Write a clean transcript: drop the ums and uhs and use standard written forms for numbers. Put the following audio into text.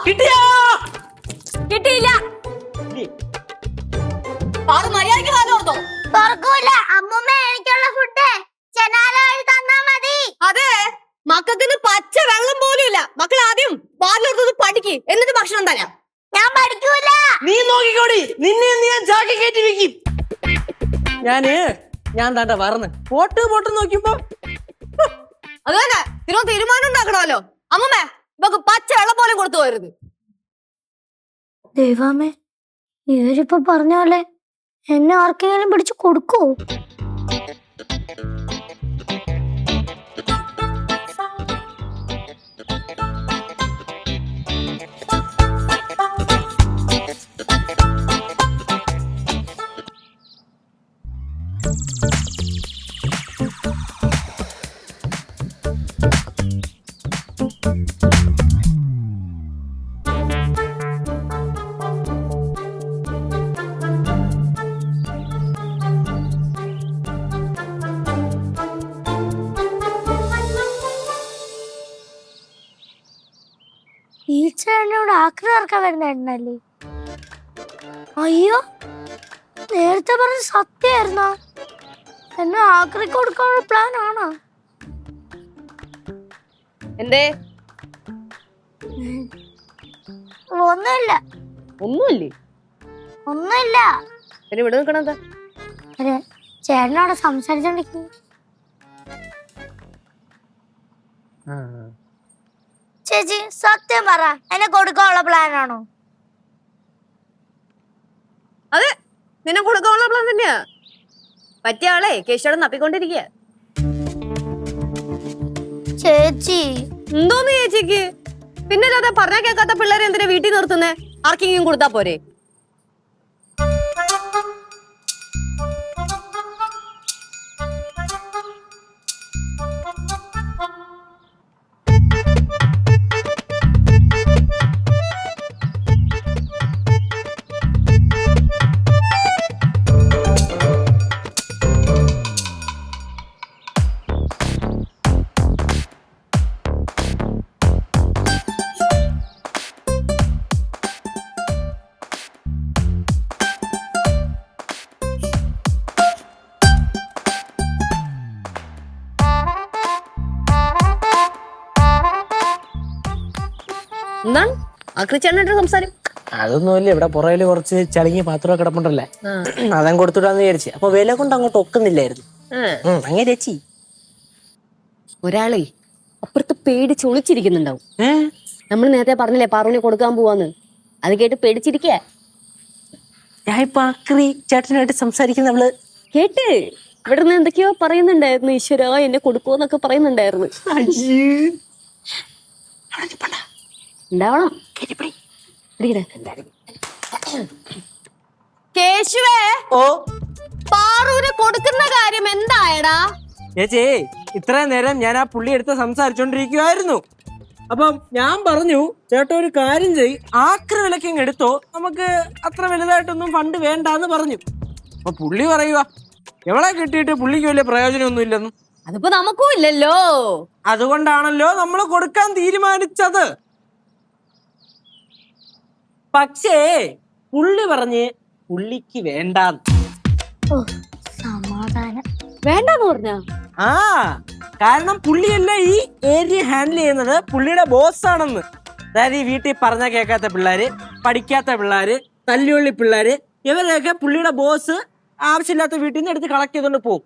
കിട്ടിയാ കിട്ടിയില്ല. മര്യാദക്ക് കാലം ഓർത്തോ. തുറക്കൂല. അമ്മൂമ്മ എനിക്കുള്ള ഫുഡ് ജനാല വഴി തന്നാ മതി. അതെ, മക്കൾക്ക് പച്ച വെള്ളം പോലും ഇല്ല. മക്കൾ ആദ്യം വാതിലോർത്തത് പഠിക്ക്, എന്നിട്ട് ഭക്ഷണം തരാം. ഞാൻ പഠിക്കൂല. നീ നോക്കിക്കോടി, നിന്നെ ഞാൻ ചാക്കി കയറ്റി വെക്കും. ഞാൻ താണ്ട പറന്ന് പോട്ട് നോക്കിയപ്പോ അത് തന്നെ തീരുമാനം ഉണ്ടാക്കണമല്ലോ. അമ്മമ്മേ, ഇവക്ക് പച്ച വെള്ളം പോലും കൊടുത്തു പോരുത്. ദൈവമേ, ഇവരിപ്പോ പറഞ്ഞ പോലെ എന്നെ ആർക്കെങ്കിലും പിടിച്ചു കൊടുക്കൂ? ഈ ചേട്ടനോട് ആക്രി ഇറക്കാൻ വരുന്നല്ലേ? അയ്യോ, നേരത്തെ പറഞ്ഞ സത്യായിരുന്നോ? എന്നെ ആക്രി കൊടുക്കാനുള്ള പ്ലാൻ ആണോ? എന്തേ? ഒന്നുമില്ല. ഒന്നുമില്ലേ? ഒന്നുമില്ല. പിന്നെ ഇവിടെ നിൽക്കണത് അതെ, ചേട്ടനോട് സംസാരിച്ചോണ്ടിരിക്കുന്നു. ചേച്ചി സത്യം പറ, എന്നെ കൊടുക്കാനുള്ള പ്ലാൻ ആണോ? അതെ, നിന്നെ കൊടുക്കാനുള്ള പ്ലാൻ തന്നെയാ. പറ്റിയ ആളെ കേശോടെ നപ്പിക്കൊണ്ടിരിക്കുക. ചേച്ചി എന്തോന്ന് ചേച്ചിക്ക്? പിന്നെ അല്ലാതെ പറഞ്ഞാ കേൾക്കാത്ത പിള്ളേരെ എന്തിനാ വീട്ടിൽ നിർത്തുന്നേ? ആർക്കെങ്കിലും കൊടുത്താ പോരെ? എന്താണ് ആക്രിച്ചേട്ടനായിട്ട് സംസാരം? അതൊന്നുമില്ല, ഇവിടെ പുറകില് കുറച്ച് ചളിങ്ങി പാത്രമൊക്കെ കിടപ്പുണ്ടല്ലേ, അതൻ കൊടുത്തിട്ടാന്ന് വിചാരിച്ചു. അപ്പൊ വില കൊണ്ട് അങ്ങോട്ട് ഒക്കുന്നില്ലായിരുന്നു. അങ്ങനെ ചേച്ചി ഒരാളെ അപ്പുറത്ത് പേടിച്ച് ഒളിച്ചിരിക്കുന്നുണ്ടാവും. നമ്മൾ നേരത്തെ പറഞ്ഞില്ലേ പാറുവിനെ കൊടുക്കാൻ പോവാന്ന്, അത് കേട്ട് പേടിച്ചിരിക്ക. ഞാൻ ഇപ്പൊ ആക്രി ചേട്ടനായിട്ട് സംസാരിക്കുന്നവള് കേട്ട് ഇവിടെ നിന്ന് എന്തൊക്കെയോ പറയുന്നുണ്ടായിരുന്നു. ഈശ്വര, എന്നെ കൊടുക്കുവോന്നൊക്കെ പറയുന്നുണ്ടായിരുന്നു. ഉണ്ടാവണം. കേശുവേ, ഓ പാറുവിന് കൊടുക്കുന്ന കാര്യം എന്തായടാ? ചേച്ചി, ഇത്രയും നേരം ഞാൻ ആ പുള്ളി എടുത്ത് സംസാരിച്ചോണ്ടിരിക്കുവായിരുന്നു. അപ്പം ഞാൻ പറഞ്ഞു, ചേട്ടാ ഒരു കാര്യം ചെയ്, ആക്രി വിലക്കങ്ങ് എടുത്തോ, നമുക്ക് അത്ര വലുതായിട്ടൊന്നും ഫണ്ട് വേണ്ടാന്ന് പറഞ്ഞു. അപ്പൊ പുള്ളി പറയുക, എവളെ കിട്ടിയിട്ട് പുള്ളിക്ക് വലിയ പ്രയോജനമൊന്നും ഇല്ലെന്ന്. അതിപ്പോ നമുക്കും ഇല്ലല്ലോ. അതുകൊണ്ടാണല്ലോ നമ്മൾ കൊടുക്കാൻ തീരുമാനിച്ചത്. പക്ഷേ പുള്ളി പറഞ്ഞ് പുള്ളിക്ക് വേണ്ടാന്ന്. സമാധാനം. വേണ്ടെന്ന് പറഞ്ഞ? ആ, കാരണം പുള്ളിയല്ല ഈ ഏരിയ ഹാൻഡിൽ ചെയ്യുന്നത്, പുള്ളിയുടെ ബോസ് ആണെന്ന്. അതായത് ഈ വീട്ടിൽ പറഞ്ഞാൽ കേൾക്കാത്ത പിള്ളേര്, പഠിക്കാത്ത പിള്ളേര്, തല്ലുള്ളി പിള്ളേര്, ഇവരെയൊക്കെ പുള്ളിയുടെ ബോസ് ആവശ്യമില്ലാത്ത വീട്ടിൽ നിന്ന് എടുത്ത് കളക്ട് ചെയ്തോണ്ട് പോകും.